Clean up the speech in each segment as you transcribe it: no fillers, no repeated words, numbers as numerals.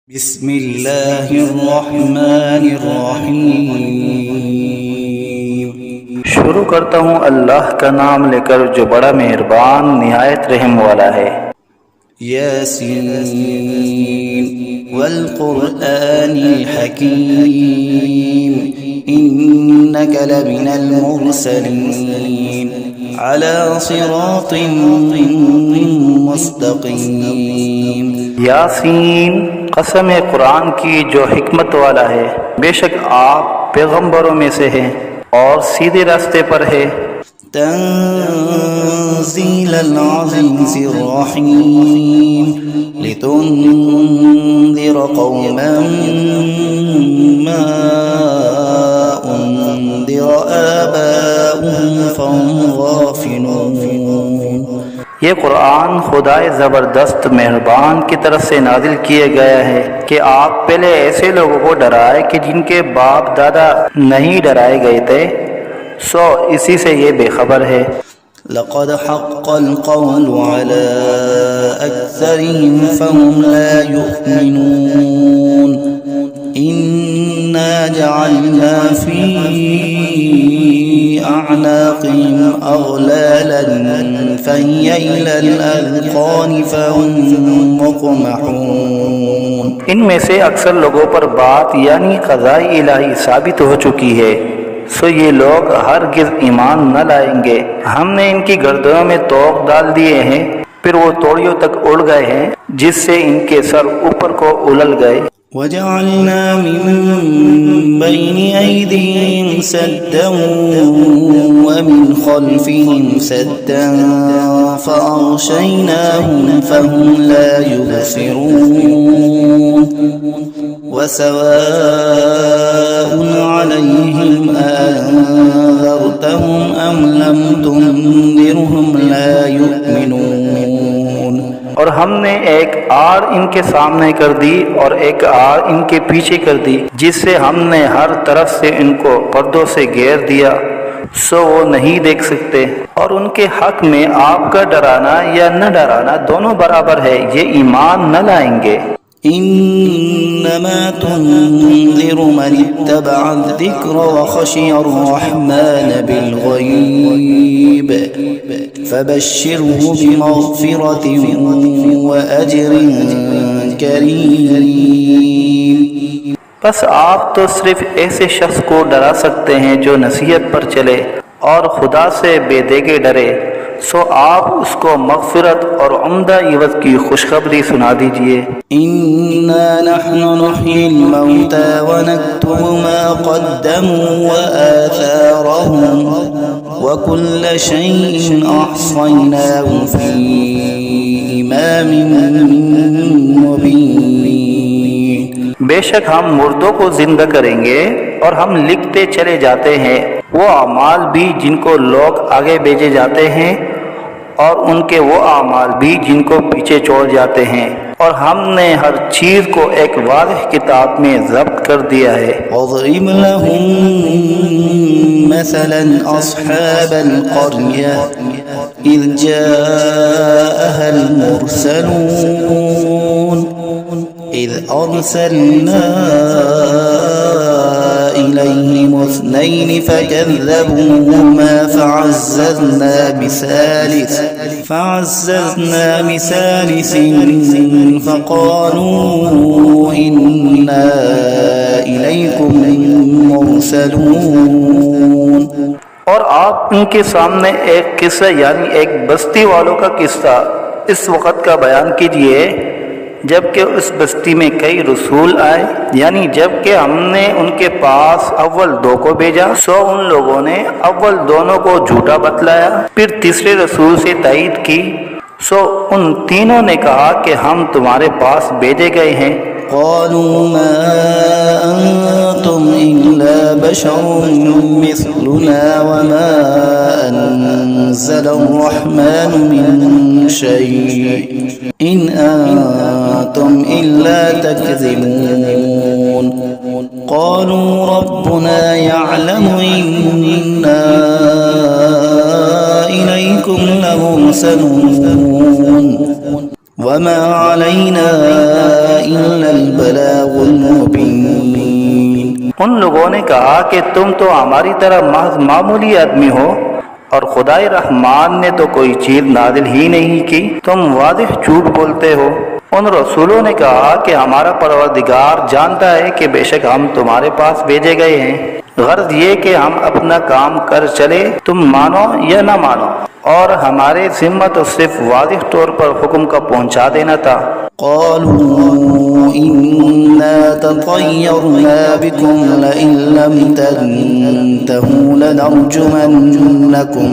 बिस्मिल्लाहिर्रहमानिर्रहीम। शुरू करता हूँ अल्लाह का नाम लेकर जो बड़ा मेहरबान निहायत रहम वाला है। यासीन वल क़ुरआनिल हकीम इन्नका लमिनल मुरसलीन अला सिरातिन मुस्तक़ीम। यासीन, कसम कुरान की जो हिकमत वाला है, बेशक आप पैगंबरों में से हैं और सीधे रास्ते पर है। तंज़ीलल अज़ीज़िर रहीम लितुन्ज़िर क़ौमन मा उन्ज़िर आबाउहुम फहुम गाफ़िलून। ये कुरान खुदाए ज़बरदस्त मेहरबान की तरफ से नाजिल किया गया है कि आप पहले ऐसे लोगों को डराए कि जिनके बाप दादा नहीं डराए गए थे, सो इसी से ये बेखबर है। लक़द हक़्क़ल क़ौलु अला अक्सरिहिम फ़हुम ला युमिनून। इन्ना जअलना फ़ी अअनाक़िहिम अग़लालन फ़हिय इलल अज़क़ानि फ़हुम मुक़महून। इनमें से अक्सर लोगों पर बात यानी क़ज़ाए इलाही साबित हो चुकी है, सो ये लोग हरगिज़ ईमान न लाएंगे। हमने इनकी गर्दनों में तोक डाल दिए हैं, फिर वो तोड़ियों तक उड़ गए हैं, जिससे इनके सर ऊपर को उलल गए। वजअलना मिन बैनि ऐदीहिम सद्दन व मिन खल्फिहिम सद्दन फ़अग़शयनाहुम फ़हुम ला युबसिरून। वसवाउन अलैहिम अअन्ज़रतहुम अम लम तुन्ज़िरहुम ला युमिनून। और हमने एक आड़ इनके सामने कर दी और एक आड़ इनके पीछे कर दी, जिससे हमने हर तरफ से इनको पर्दों से घेर दिया, सो वो नहीं देख सकते। और उनके हक में आपका डराना या न डराना दोनों बराबर है, ये ईमान न लाएंगे। इन्नमा तुन्ज़िरु मन इत्तबअ अज़्ज़िक्र व ख़शिय अर्रहमान बिलग़ैब फ़बश्शिरहु बिमग़फ़िरतिन व अज्रिन करीम। बस आप तो सिर्फ ऐसे शख्स को डरा सकते हैं जो नसीहत पर चले और खुदा से बेदेगे डरे, सो आप उसको मग़फ़िरत और उम्दा इवज़ की खुशखबरी सुना दीजिए। इन्ना नहनु नुह्यिल मौता व नक्तुबु मा क़द्दमू व आथारहुम व कुल्ल शैइन अहसयनाहु फ़ी इमामिन मुबीन। बेशक हम मुर्दों को जिंदा करेंगे और हम लिखते चले जाते हैं वो अमाल भी जिनको लोग आगे भेजे जाते हैं और उनके वो अमाल भी जिनको पीछे छोड़ जाते हैं, और हमने हर चीज़ को एक वाज़ेह किताब में ज़ब्त कर दिया है। वज़रिब लहुम मसलन अस्हाबल क़र्यह इज़ जाअहल मुरसलून इज़ अर्सलना इलैहिम इस्नैन फ़कज़्ज़बूहुमा फ़अज़्ज़ज़ना बिसालिसिन फ़क़ालू इन्ना इलैकुम मुरसलून। और आप उनके सामने एक किस्सा यानी एक बस्ती वालों का किस्सा इस वक़्त का बयान कीजिए जबकि उस बस्ती में कई रसूल आए, यानी जबकि हमने उनके पास अव्वल दो को भेजा, सो उन लोगों ने अव्वल दोनों को झूठा बतलाया, फिर तीसरे रसूल से तायीद की, सो उन तीनों ने कहा कि हम तुम्हारे पास भेजे गए हैं। क़ालू मा अंतुम इल्ला बशरुम मिस्लुना व मा अनज़लर्रहमानु मिन शै' इन अंतुम इल्ला तकज़िबून। क़ालू रब्बुना यअलमु इन्ना इलैकुम लमुरसलून वमा अलैना इल्लल बलागुल मुबीन। उन लोगों ने कहा कि तुम तो हमारी तरह महज मामूली आदमी हो और खुदाई रहमान ने तो कोई चीज नाजिल ही नहीं की, तुम वादिह झूठ बोलते हो। उन रसूलों ने कहा कि हमारा परवरदिगार जानता है कि बेशक हम तुम्हारे पास भेजे गए हैं, गर्ज ये कि हम अपना काम कर चले, तुम मानो या न मानो, और हमारे जिम्मा तो सिर्फ वादिह तौर पर हुक्म का पहुंचा देना था। क़ालू इन्ना ततय्यरना बिकुम लइन लम तंतहू लनरजुमन्नकुम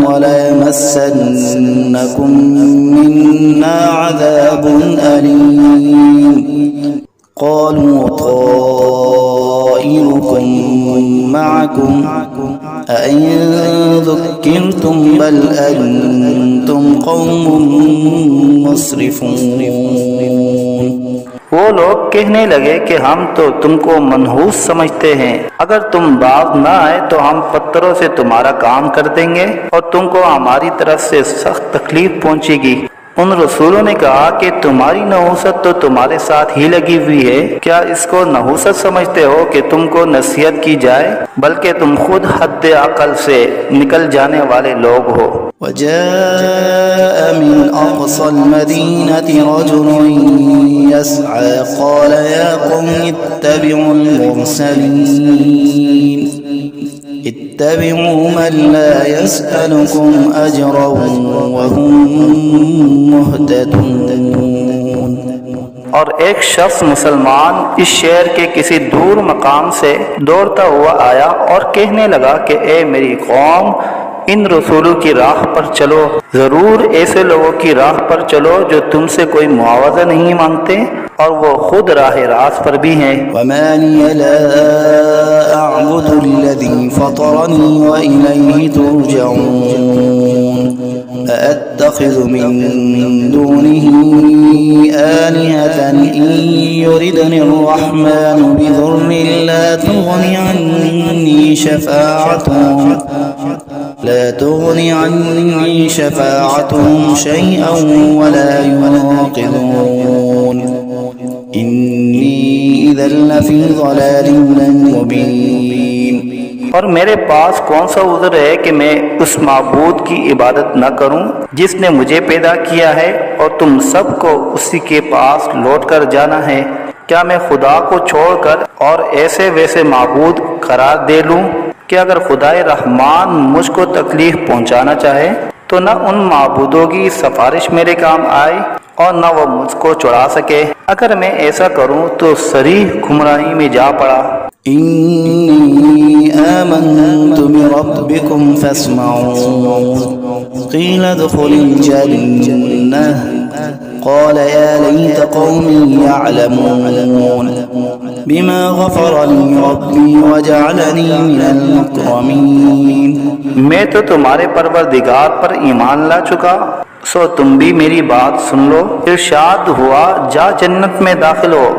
वलयमस्सन्नकुम मिन्ना अज़ाबुन अलीम। क़ालू ताइरुकुम मअकुम अइन ज़ुक्किरतुम बल अंतुम क़ौमुम मुस्रिफून। वो लोग कहने लगे कि हम तो तुमको मनहूस समझते हैं, अगर तुम बाज न आए तो हम पत्थरों से तुम्हारा काम कर देंगे और तुमको हमारी तरफ से सख्त तकलीफ पहुंचेगी। उन रसूलों ने कहा कि तुम्हारी नहूसत तो तुम्हारे साथ ही लगी हुई है, क्या इसको नहूसत समझते हो कि तुमको नसीहत की जाए, बल्कि तुम खुद हद अकल से निकल जाने वाले लोग हो। वजाअ मिन अक़सल मदीनति रजुलुन यस्अ क़ाल या क़ौम इत्तबिउल मुरसलीन इत्तबिउ मन ला यसअलुकुम अजरन वहुम मुहतदून। और एक शख्स मुसलमान इस शहर के किसी दूर मकाम से दौड़ता हुआ आया और कहने लगा कि ए मेरी कौम, इन रसूलों की राह पर चलो, जरूर ऐसे लोगों की राह पर चलो जो तुमसे कोई मुआवजा नहीं मांगते और वो खुद राह रास्त पर भी हैं। वमा लिय ला अअबुदुल्लज़ी फ़तरनी व इलैहि तुरजऊन अअत्तख़िज़ु मिन दूनिही आलिहतन इन युरिदनिर्रहमानु बिज़ुर्रिन ला तुग़नि अन्नी शफ़ाअतुहुम शैअन वला युनक़िज़ून इन्नी इज़न लफ़ी ज़लालिम मुबीन। और मेरे पास कौन सा उज़्र है कि मैं उस माबूद की इबादत न करूं जिसने मुझे पैदा किया है और तुम सबको उसी के पास लौट कर जाना है। क्या मैं खुदा को छोड़कर और ऐसे वैसे माबूद करार दे लूं कि अगर खुदाए रहमान मुझको तकलीफ पहुंचाना चाहे तो न उन माबूदों की सिफारिश मेरे काम आए और न वो मुझको छुड़ा सके। अगर मैं ऐसा करूं तो सरीह गुमराही में जा पड़ा। इन्नी आमन्तु बिरब्बिकुम फस्मऊन क़ील उद्ख़ुलिल जन्नह क़ाल या लैत क़ौमी यअलमून बिमा ग़फ़र ली रब्बी वजअलनी मिनल मुकरमीन। मैं तो तुम्हारे परवरदिगार पर ईमान ला चुका, सो तुम भी मेरी बात सुन लो। इरशाद हुआ जा जन्नत में दाखिल हो।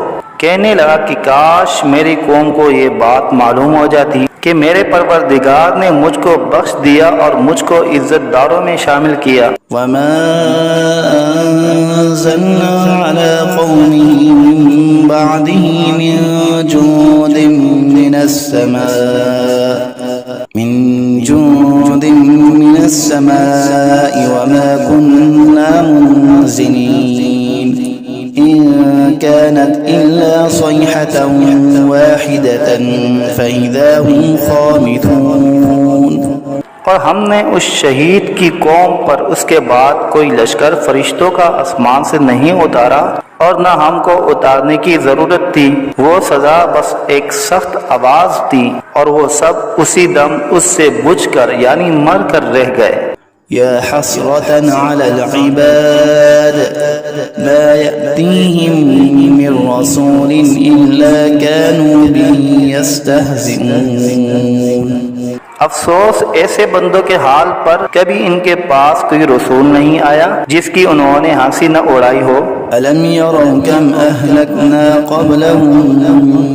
कहने लगा कि काश मेरी कौम को ये बात मालूम हो जाती कि मेरे परवरदिगार ने मुझको बख्श दिया और मुझको इज्जतदारों में शामिल किया। वमा अंज़लना अला क़ौमिही मिन बअदिही मिन जुंदिन मिनस समाई वमा कुन्ना मुनज़िलीन इन कानत इल्ला सयहतन वाहिदतन फ़इज़ा हुम ख़ामिदून। और हमने उस शहीद की कौम पर उसके बाद कोई लश्कर फरिश्तों का आसमान से नहीं उतारा और न हमको उतारने की जरूरत थी। वो सजा बस एक सख्त आवाज थी और वो सब उसी दम उससे बुझकर यानी मर कर रह गए। या हसरतन अलल इबाद मा यअतीहिम मिन रसूलिन इल्ला कानू बिही यस्तहज़िऊन। अफसोस ऐसे बंदों के हाल पर, कभी इनके पास कोई रसूल नहीं आया जिसकी उन्होंने हंसी न उड़ाई हो। अलम यरौ कम अहलकना क़ब्लहुम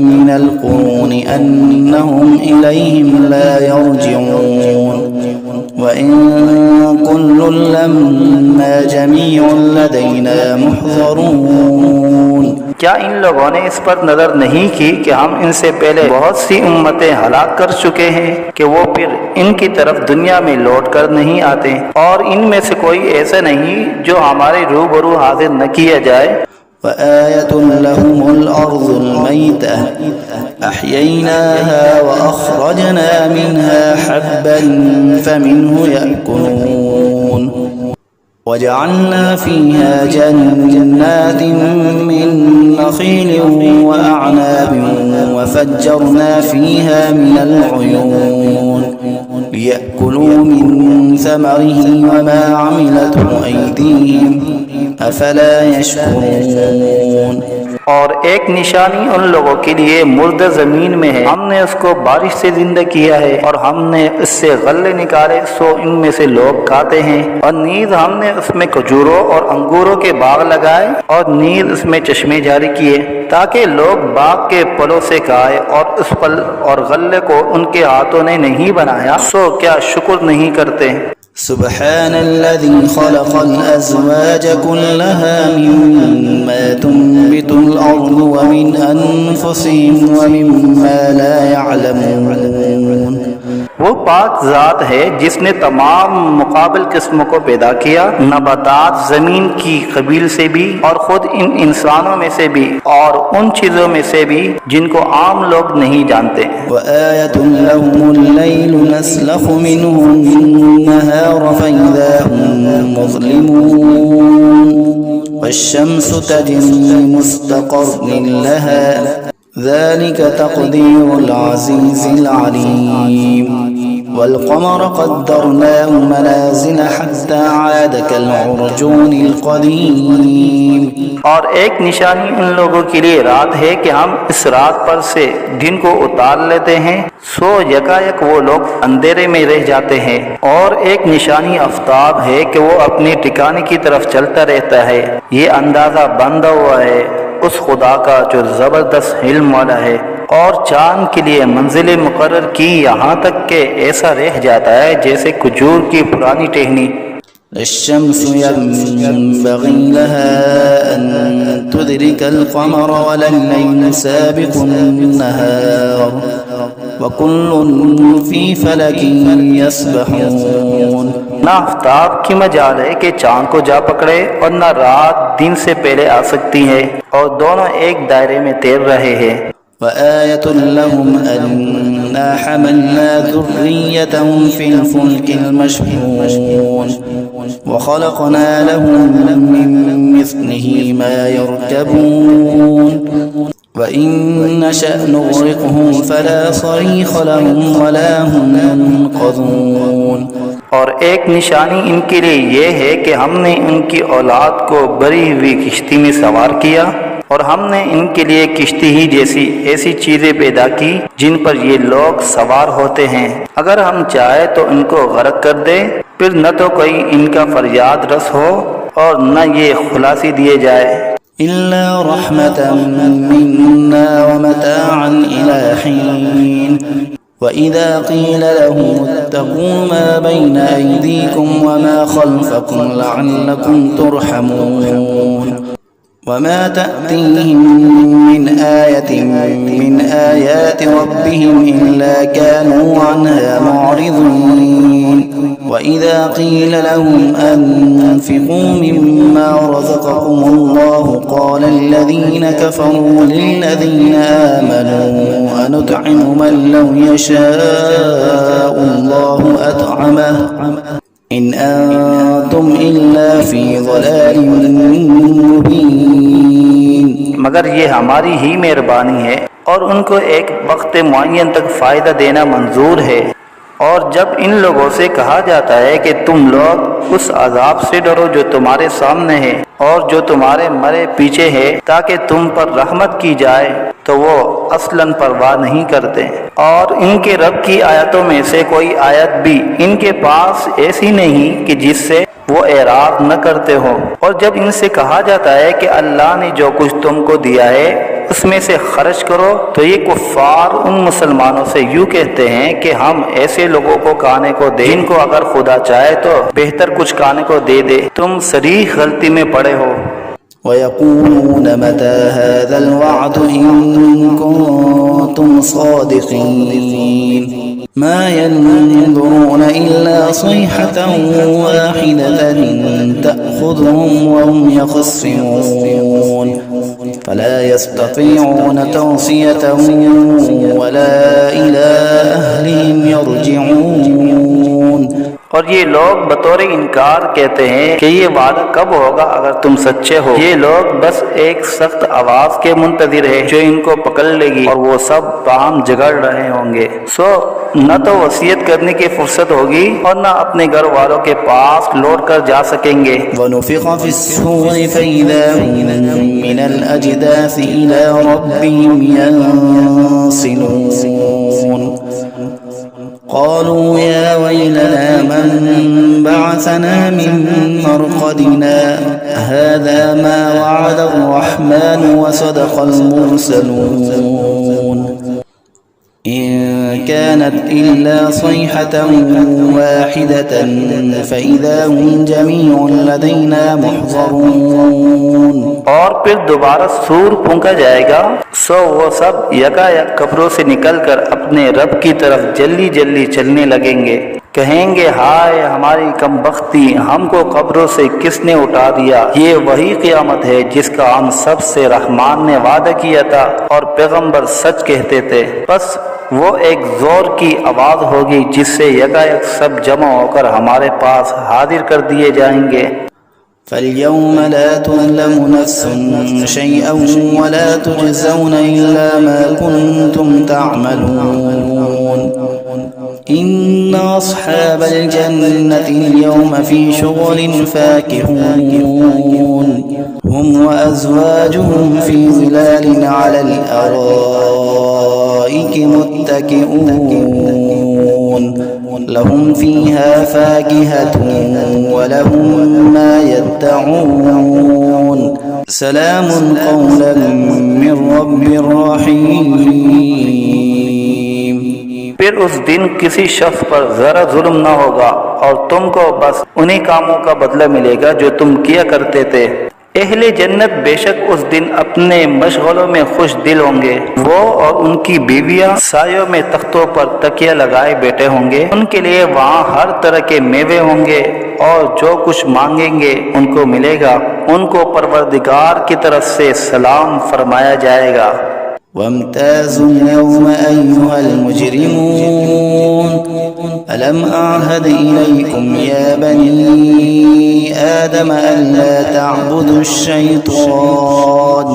मिनल क़ुरूनि अन्नहुम इलैहिम ला यरजिऊन वइन कुल्लुन लम्मा जमीउन लदैना मुहज़रून। क्या इन लोगों ने इस पर नजर नहीं की कि हम इनसे पहले बहुत सी उम्मतें हलाक कर चुके हैं कि वो फिर इनकी तरफ दुनिया में लौट कर नहीं आते, और इनमें से कोई ऐसा नहीं जो हमारे रूबरू हाजिर न किया जाए। वआयतुन लहुमुल अर्ज़ुल मैतह अहयैनाहा व अखरजना मिन्हा हब्बन फमिन्हु यअकुलून वजअलना फीहा जन्नातिन मिन नखीलिन व अअनाबिन वफज्जरना फीहा मिनल उयून लियअकुलू मिन समरिही वमा अमिलतहु अयदीहिम अफला यशकुरून। और एक निशानी उन लोगों के लिए मुर्दा जमीन में है, हमने उसको बारिश से जिंदा किया है और हमने इससे गल्ले निकाले सो इनमें से लोग खाते हैं। और नीज हमने उसमें खजूरों और अंगूरों के बाग लगाए और नीज उसमें चश्मे जारी किए ताकि लोग बाग के फलों से खाए, और उस फल और गल्ले को उनके हाथों ने नहीं बनाया सो क्या शुक्र नहीं करते। सुब्हानल्लज़ी खलक़ल अज़वाज कुल्लहा मिम्मा तुंबितुल अर्ज़ु व मिन अनफुसिहिम व मिम्मा ला यअलमून। वो पाक ज़ात है जिसने तमाम मुकाबिल किस्मों को पैदा किया, नबातात ज़मीन की कबील से भी और खुद इन इंसानों में से भी और उन चीज़ों में से भी जिनको आम लोग नहीं जानते। वआयतुन लहुमुल लैलु नस्लखु मिन्हु अन्नहार फइज़ा हुम मुज़लिमून वश्शम्सु तजरी मुस्तक़र्रिन लहा ज़ालिका तक़दीरुल अज़ीज़िल अलीम वल्क़मर क़द्दरनाहु मनाज़िल हत्ता आद कल्उरजूनिल क़दीम। और एक निशानी उन लोगों के लिए रात है कि हम इस रात पर से दिन को उतार लेते हैं सो यकायक वो लोग अंधेरे में रह जाते हैं। और एक निशानी आफ्ताब है कि वो अपने ठिकाने की तरफ चलता रहता है। ये अंदाजा बंधा हुआ है उस खुदा का जो जबरदस्त इल्म वाला है। और चांद के लिए मंजिलें मुकर्रर की यहाँ तक के ऐसा रह जाता है जैसे खजूर की पुरानी टहनी। अश्शम्सु यंबग़ी लहा अन तुदरिकल क़मर वल्लैलु साबिक़ुन नहार व कुल्लुन फ़ी फ़लकिन यस्बहून। ना आफ्ताब की मजाल है कि चांद को जा पकड़े और न रात दिन से पहले आ सकती है, और दोनों एक दायरे में तैर रहे हैं। वआयतुन लहुम अन्ना हमलना ज़ुर्रिय्यतहुम फ़िल फ़ुल्किल मशहून व ख़लक़ना लहुम मिन मिस्लिही मा यरकबून व इन नशअ नुग़रिक़हुम फ़ला सरीख़ लहुम वला हुम युनक़ज़ून। और एक निशानी इनके लिए ये है कि हमने इनकी औलाद को भरी हुई किश्ती में सवार किया, और हमने इनके लिए किश्ती ही जैसी ऐसी चीजें पैदा की जिन पर ये लोग सवार होते हैं। अगर हम चाहे तो इनको गर्क कर दे, फिर न तो कोई इनका फरियाद रस हो और न ये खुलासी दिए जाए। इल्ला रहमतन मिन्ना व मताअन इला हीन व इज़ा क़ीला लहुम इत्तक़ू मा बैना अयदीकुम व मा ख़ल्फ़कुम लअल्लकुम तुरहमून वमा तअतीहिम मिन आयतिन मिन आयाति रब्बिहिम इल्ला कानू अन्हा मुअरिज़ीन व इज़ा क़ीला लहुम अनफ़िक़ू मिम्मा रज़क़कुमुल्लाहु क़ाला अल्लज़ीना कफ़रू लिल्लज़ीना आमनू अनुत'iमु मन लौ यशाअुल्लाहु अत'अमहु इन अंतुम इल्ला फ़ी ज़लालिन मुबीन। मगर ये हमारी ही मेहरबानी है और उनको एक वक्त मुअय्यन तक फ़ायदा देना मंजूर है। और जब इन लोगों से कहा जाता है कि तुम लोग उस अजाब से डरो जो तुम्हारे सामने है और जो तुम्हारे मरे पीछे है ताकि तुम पर रहमत की जाए, तो वो असलन परवाह नहीं करते। और इनके रब की आयतों में से कोई आयत भी इनके पास ऐसी नहीं कि जिससे वो एराद न करते हो। और जब इनसे कहा जाता है कि अल्लाह ने जो कुछ तुमको दिया है उसमें से खर्च करो। तो ये कुफ्फार उन मुसलमानों से यूँ कहते हैं कि हम ऐसे लोगों को खाने को दें जिनको अगर खुदा चाहे तो बेहतर कुछ खाने को दे दे। तुम सरीह गलती में पड़े हो। ويقولون متى هذا الوعد إن كنتم صادقين ما ينظرون إلا صيحة واحدة تأخذهم وهم يخصمون فلا يستطيعون توصية ولا إلى أهلهم يرجعون। और ये लोग बतौर इनकार कहते हैं कि ये वादा कब होगा अगर तुम सच्चे हो। ये लोग बस एक सख्त आवाज के मुंतजिर है जो इनको पकड़ लेगी और वो सब बाहम झगड़ रहे होंगे। सो न तो वसीयत करने की फुर्सत होगी और न अपने घर वालों के पास लौट कर जा सकेंगे। वनुफ़िख़ फ़िस्सूर फ़इज़ा हुम मिनल अजदास इला रब्बिहिम यंसिलून قالوا يا ويلنا من بعثنا من مرقدنا هذا ما وعد الرحمن وصدق المرسلون إن كانت إلا صيحة واحدة فإذا هم جميع لدينا محضرون। और फिर दोबारा सूर फूंका जाएगा। सो वो सब यकायक कब्रों से निकलकर अपने रब की तरफ जल्दी जल्दी चलने लगेंगे। कहेंगे हाय हमारी कमबख्ती, हमको कब्रों से किसने उठा दिया। ये वही क़यामत है जिसका हम सब से रहमान ने वादा किया था और पैगंबर सच कहते थे। बस वो एक जोर की आवाज होगी जिससे यकायक सब जमा होकर हमारे पास हाजिर कर दिए जाएंगे। فاليوم لا تظلم نفس شيئا ولا تجزون إلا ما كنتم تعملون إن أصحاب الجنة اليوم في شغل فاكهون هم وأزواجهم في ظلال على الأرائك متكئون لهم فيها فاكهة ولهم ما يدعون سلام قولا من رب رحيم। फिर उस दिन किसी शख्स पर जरा जुल्म न होगा और तुमको बस उन्हीं कामों का बदला मिलेगा जो तुम किया करते थे। अहले जन्नत बेशक उस दिन अपने मशगलों में खुश दिल होंगे। वो और उनकी बीवियां सायों में तख्तों पर तकिया लगाए बैठे होंगे। उनके लिए वहाँ हर तरह के मेवे होंगे और जो कुछ मांगेंगे उनको मिलेगा। उनको परवरदिगार की तरफ से सलाम फरमाया जाएगा। वम्ताज़ुल यौम अय्युहल मुजरिमून अलम अअहद इलैकुम या बनी आदम अल्ला तअबुदुश शैतान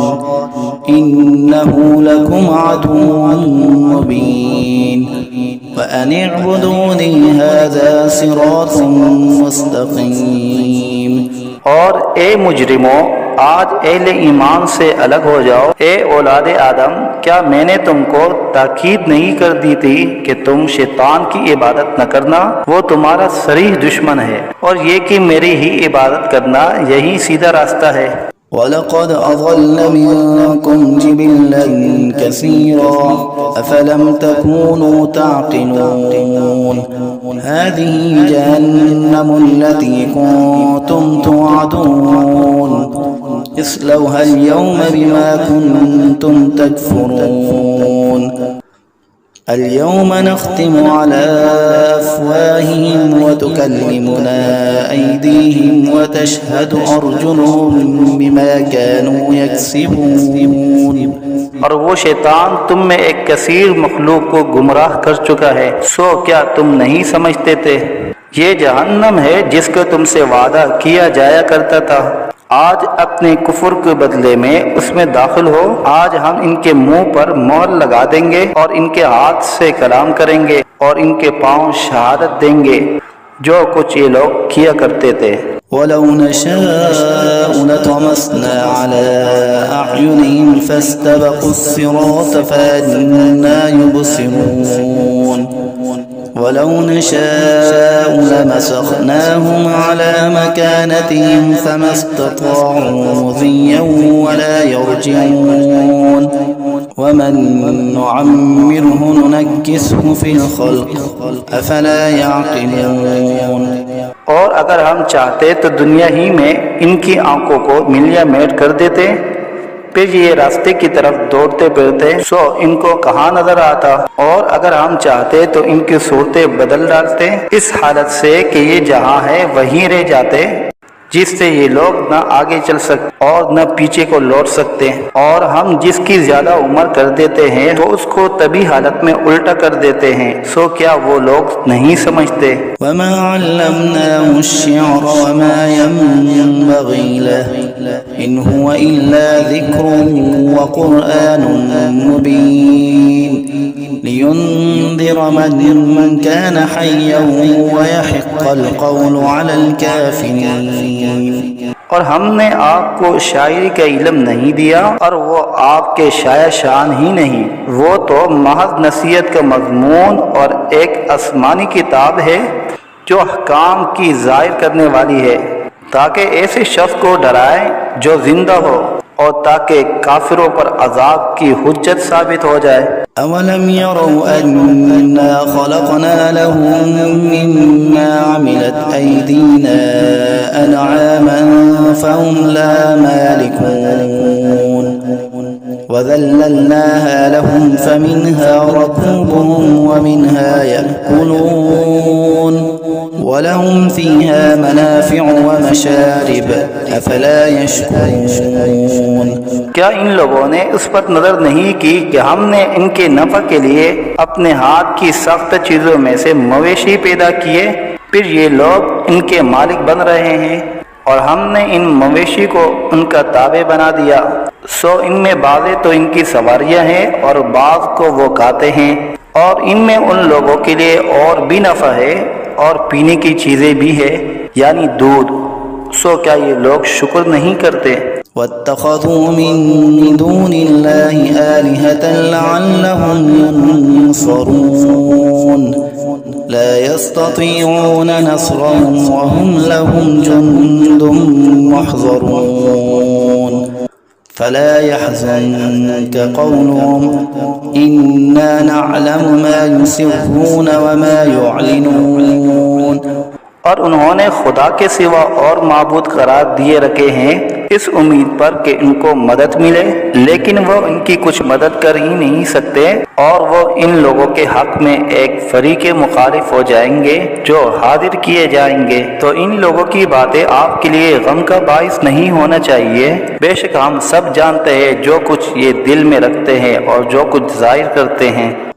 इन्नहु लकुम अदुव्वुन मुबीन व अन इअबुदूनी हाज़ा सिरातुम मुस्तक़ीम। और ए मुजरिमों, आज अहले ईमान से अलग हो जाओ। ए औलाद आदम, क्या मैंने तुमको ताकीद नहीं कर दी थी कि तुम शैतान की इबादत न करना। वो तुम्हारा सरीह दुश्मन है और ये कि मेरी ही इबादत करना यही सीधा रास्ता है। वलक़द अज़ल्ल मिनकुम जिबिल्लन कसीरा अफ़लम तकूनू ताक़िलून हाज़िही जहन्नमुल्लती कुन्तुम तुअदून इस्लौहा अल-यौम बिमा कुन्तुम तकफ़ुरून اليوم نختم على أفواههم وتكلمنا أيديهم وتشهد أرجلهم بما كانوا يكسبون। और वो शैतान तुम में एक कसीर मखलूक को गुमराह कर चुका है। सो क्या तुम नहीं समझते थे? ये जहन्नम है जिसका तुमसे वादा किया जाया करता था। आज अपने कुफर के बदले में उसमें दाखिल हो। आज हम इनके मुंह पर मोहर लगा देंगे और इनके हाथ से कलाम करेंगे और इनके पांव शहादत देंगे जो कुछ ये लोग किया करते थे। वलौ नशाअ लतमस्ना अला अअयुनिहिम फस्तबक़ुस सिरात फअन्ना युबसिरून वलौ नशाअ लमसखनाहुम अला मकानतिहिम फमस्तताअू मुज़िय्यन वला यरजिऊन वमन नुअम्मिरहु नुनक्किसहु फिल खल्क़ अफला यअक़िलून। और अगर हम चाहते तो दुनिया ही में इनकी आंखों को मिलिया मेट कर देते, फिर ये रास्ते की तरफ दौड़ते फिरते सो इनको कहाँ नजर आता। और अगर हम चाहते तो इनकी सूरतें बदल डालते इस हालत से कि ये जहाँ है वहीं रह जाते, जिससे ये लोग न आगे चल सकते और न पीछे को लौट सकते। और हम जिसकी ज्यादा उम्र कर देते हैं तो उसको तभी हालत में उल्टा कर देते हैं। सो क्या वो लोग नहीं समझते। वमा अल्लमनाहु अश्शिअर वमा यंबग़ी लहु इन हुवा इल्ला ज़िक्रुन व क़ुरआनुन मुबीन लियुन्ज़िर मन कान हय्यन व यहिक़्क़ल क़ौलु अलल काफ़िरीन। और हमने आपको शायरी का इल्म नहीं दिया और वो आपके शाया शान ही नहीं, वो तो महज नसीहत का मज़मून और एक आसमानी किताब है जो अहकाम की ज़ाहिर करने वाली है, ताकि ऐसे शख्स को डराए जो जिंदा हो और ताकि काफिरों पर अजाब की हुज्जत साबित हो जाए। अवलम यरौ अन्ना खलक़ना लहुम मिम्मा अमिलत ऐदीना अनआमन फहुम ला मालिकून वज़ल्लल्नाहा लहुम फमिन्हा रकूबुहुम वमिन्हा यअकुलून वलहुम फ़ीहा मनाफ़िअु वमशारिब अफ़ला यशकुरून। क्या इन लोगों ने उस पर नजर नहीं की कि हमने इनके नफ़ा के लिए अपने हाथ की सख्त चीजों में से मवेशी पैदा किए, फिर ये लोग इनके मालिक बन रहे हैं और हमने इन मवेशी को उनका ताबे बना दिया। सो इनमें बाज़े तो इनकी सवारियां हैं और बाज़ को वो खाते हैं, और इनमें उन लोगों के लिए और भी नफ़ा है और पीने की चीजें भी है, यानी दूध। सो क्या ये लोग शुक्र नहीं करते। वत्तख़ज़ू मिन दूनिल्लाहि आलिहतन लअल्लहुम युनसरून ला यस्ततीऊन नस्रहुम वहुम लहुम जुन्दुम मुहज़रून फला यहज़ुनक क़ौलुहुम इन्ना नअलमु मा युसिर्रून वमा युअलिनून। और उन्होंने खुदा के सिवा और माबूद करार दिए रखे हैं इस उम्मीद पर कि इनको मदद मिले, लेकिन वो इनकी कुछ मदद कर ही नहीं सकते और वो इन लोगों के हक में एक फरीके मुखालिफ हो जाएंगे जो हाजिर किए जाएंगे। तो इन लोगों की बातें आपके लिए गम का बाइस नहीं होना चाहिए। बेशक हम सब जानते हैं जो कुछ ये दिल में रखते हैं और जो कुछ जाहिर करते हैं।